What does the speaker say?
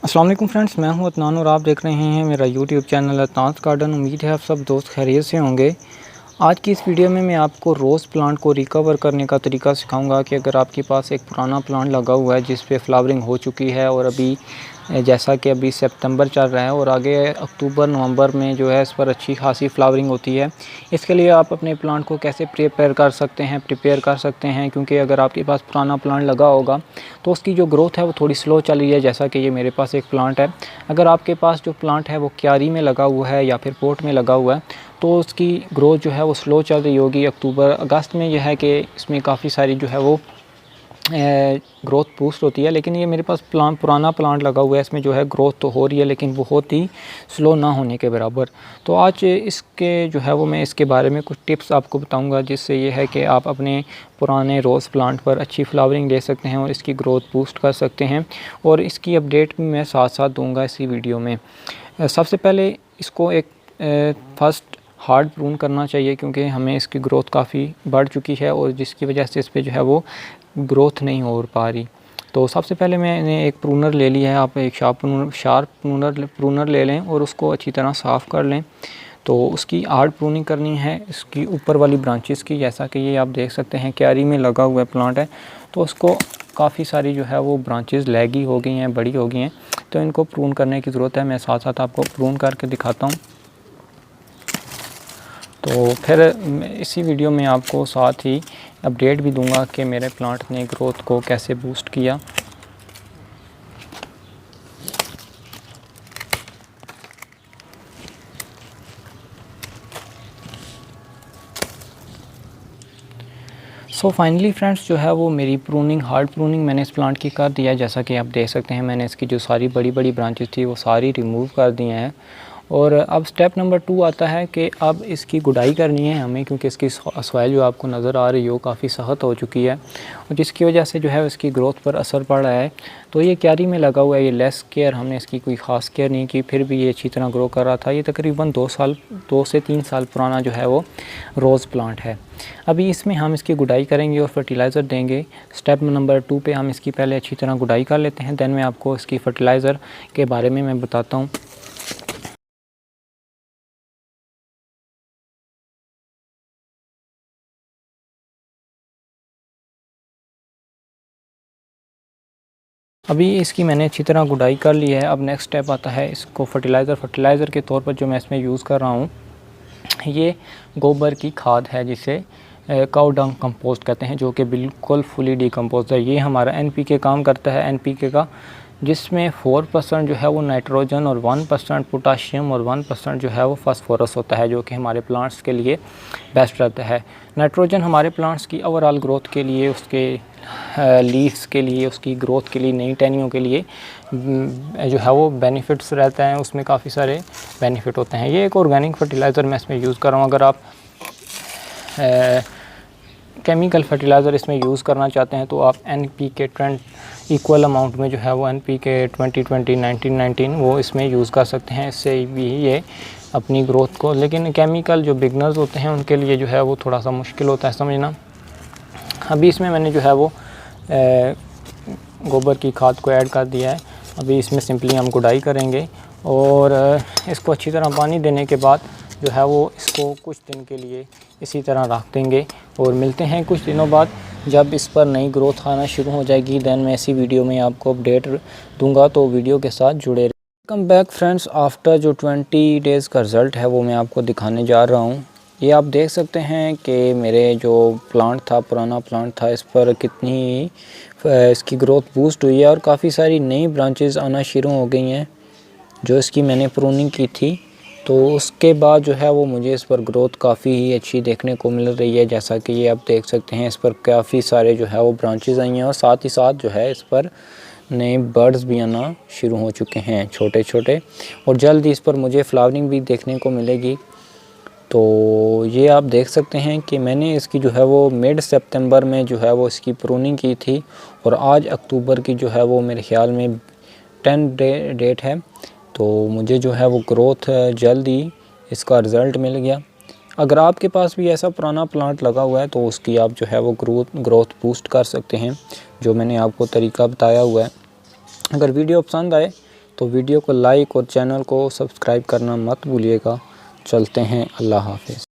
अस्सलाम वालेकुम फ्रेंड्स, मैं हूं अदनान और आप देख रहे हैं मेरा यूट्यूब चैनल अदनान गार्डन। उम्मीद है आप सब दोस्त खैरियत से होंगे। आज की इस वीडियो में मैं आपको रोज़ प्लांट को रिकवर करने का तरीका सिखाऊंगा कि अगर आपके पास एक पुराना प्लांट लगा हुआ है जिस पे फ्लावरिंग हो चुकी है और अभी जैसा कि अभी सितंबर चल रहा है और आगे अक्टूबर नवंबर में जो है इस पर अच्छी खासी फ्लावरिंग होती है, इसके लिए आप अपने प्लांट को कैसे प्रिपेयर कर सकते हैं क्योंकि अगर आपके पास पुराना प्लांट लगा होगा तो उसकी जो ग्रोथ है वो थोड़ी स्लो चल रही है। जैसा कि ये मेरे पास एक प्लांट है, अगर आपके पास जो प्लांट है वो क्यारी में लगा हुआ है या फिर पोट में लगा हुआ है तो उसकी ग्रोथ जो है वो स्लो चल रही होगी। अक्टूबर अगस्त में यह है कि इसमें काफ़ी सारी जो है वो ग्रोथ बूस्ट होती है, लेकिन ये मेरे पास पुराना प्लांट लगा हुआ है, इसमें जो है ग्रोथ तो हो रही है लेकिन बहुत ही स्लो ना होने के बराबर। तो आज इसके जो है वो मैं इसके बारे में कुछ टिप्स आपको बताऊंगा जिससे ये है कि आप अपने पुराने रोज़ प्लांट पर अच्छी फ्लावरिंग ले सकते हैं और इसकी ग्रोथ बूस्ट कर सकते हैं। और इसकी अपडेट भी मैं साथ साथ दूँगा इसी वीडियो में। सबसे पहले इसको एक फर्स्ट हार्ड प्रून करना चाहिए क्योंकि हमें इसकी ग्रोथ काफ़ी बढ़ चुकी है और जिसकी वजह से इस पर जो है वो ग्रोथ नहीं हो पा रही। तो सबसे पहले मैंने एक प्रूनर ले लिया है। आप एक शार्प प्रूनर ले लें और उसको अच्छी तरह साफ़ कर लें। तो उसकी हार्ड प्रूनिंग करनी है इसकी ऊपर वाली ब्रांचेस की। जैसा कि ये आप देख सकते हैं क्यारी में लगा हुआ प्लांट है तो उसको काफ़ी सारी जो है वो ब्रांचेस लैगी हो गई हैं, बड़ी हो गई हैं, तो इनको प्रून करने की ज़रूरत है। मैं साथ साथ आपको प्रून करके दिखाता हूँ। तो फिर इसी वीडियो में आपको साथ ही अपडेट भी दूंगा कि मेरे प्लांट ने ग्रोथ को कैसे बूस्ट किया। फाइनली फ्रेंड्स जो है वो मेरी हार्ड प्रूनिंग मैंने इस प्लांट की कर दिया है। जैसा कि आप देख सकते हैं मैंने इसकी जो सारी बड़ी बड़ी ब्रांचेस थी वो सारी रिमूव कर दी हैं। और अब स्टेप नंबर 2 आता है कि अब इसकी गुडाई करनी है हमें, क्योंकि इसकी सॉइल जो आपको नज़र आ रही हो काफ़ी सख्त हो चुकी है और जिसकी वजह से जो है इसकी ग्रोथ पर असर पड़ रहा है। तो ये क्यारी में लगा हुआ है, ये लेस केयर, हमने इसकी कोई ख़ास केयर नहीं की, फिर भी ये अच्छी तरह ग्रो कर रहा था। ये तकरीबन 2 से 3 साल पुराना जो है वो रोज़ प्लांट है। अभी इसमें हम इसकी गुडाई करेंगे और फर्टिलाइज़र देंगे। स्टेप नंबर 2 पे हम इसकी पहले अच्छी तरह गुडाई कर लेते हैं, दैन मैं आपको इसकी फर्टिलाइज़र के बारे में मैं बताता हूँ। अभी इसकी मैंने अच्छी तरह गुडाई कर ली है। अब नेक्स्ट स्टेप आता है इसको फर्टिलाइज़र के तौर पर जो मैं इसमें यूज़ कर रहा हूँ ये गोबर की खाद है जिसे काउ डंग कंपोस्ट कहते हैं, जो कि बिल्कुल फुली डिकम्पोज है। ये हमारा एनपीके काम करता है एनपीके का, जिसमें 4% जो है वो नाइट्रोजन और 1% पोटाशियम और 1% जो है वो फास्फोरस होता है, जो कि हमारे प्लांट्स के लिए बेस्ट रहता है। नाइट्रोजन हमारे प्लांट्स की ओवरऑल ग्रोथ के लिए, उसके लीव्स के लिए, उसकी ग्रोथ के लिए, नई टहनियों के लिए जो है वो बेनिफिट्स रहते हैं, उसमें काफ़ी सारे बेनिफिट होते हैं। ये एक ऑर्गेनिक फर्टिलाइज़र मैं इसमें यूज़ कर रहा हूँ। अगर आप केमिकल फर्टिलाइज़र इसमें यूज़ करना चाहते हैं तो आप NPK 20 इक्वल अमाउंट में जो है वो NPK 20-20 19-19 वो इसमें यूज़ कर सकते हैं। इससे भी ये अपनी ग्रोथ को, लेकिन केमिकल जो बिगनर्स होते हैं उनके लिए जो है वो थोड़ा सा मुश्किल होता है समझना। अभी इसमें मैंने जो है वो गोबर की खाद को ऐड कर दिया है। अभी इसमें सिंपली हम गुडाई करेंगे और इसको अच्छी तरह पानी देने के बाद जो है वो इसको कुछ दिन के लिए इसी तरह रख देंगे और मिलते हैं कुछ दिनों बाद जब इस पर नई ग्रोथ आना शुरू हो जाएगी। दैन मैं इसी वीडियो में आपको अपडेट दूंगा, तो वीडियो के साथ जुड़े रहें। वेलकम बैक फ्रेंड्स, आफ्टर जो 20 डेज़ का रिज़ल्ट है वो मैं आपको दिखाने जा रहा हूँ। ये आप देख सकते हैं कि मेरे जो प्लांट था, पुराना प्लांट था, इस पर कितनी इसकी ग्रोथ बूस्ट हुई है और काफ़ी सारी नई ब्रांचेस आना शुरू हो गई हैं जो इसकी मैंने प्रूनिंग की थी। तो उसके बाद जो है वो मुझे इस पर ग्रोथ काफ़ी ही अच्छी देखने को मिल रही है। जैसा कि ये आप देख सकते हैं इस पर काफ़ी सारे जो है वो ब्रांचेस आई हैं और साथ ही साथ जो है इस पर नए बर्ड्स भी आना शुरू हो चुके हैं छोटे छोटे, और जल्द ही इस पर मुझे फ्लावरिंग भी देखने को मिलेगी। तो ये आप देख सकते हैं कि मैंने इसकी जो है वो मिड सितंबर में जो है वो इसकी प्रूनिंग की थी और आज अक्टूबर की जो है वो मेरे ख्याल में 10 डेट है। तो मुझे जो है वो ग्रोथ जल्द ही इसका रिज़ल्ट मिल गया। अगर आपके पास भी ऐसा पुराना प्लांट लगा हुआ है तो उसकी आप जो है वो ग्रोथ बूस्ट कर सकते हैं, जो मैंने आपको तरीका बताया हुआ है। अगर वीडियो पसंद आए तो वीडियो को लाइक और चैनल को सब्सक्राइब करना मत भूलिएगा। चलते हैं, अल्लाह हाफ़िज़।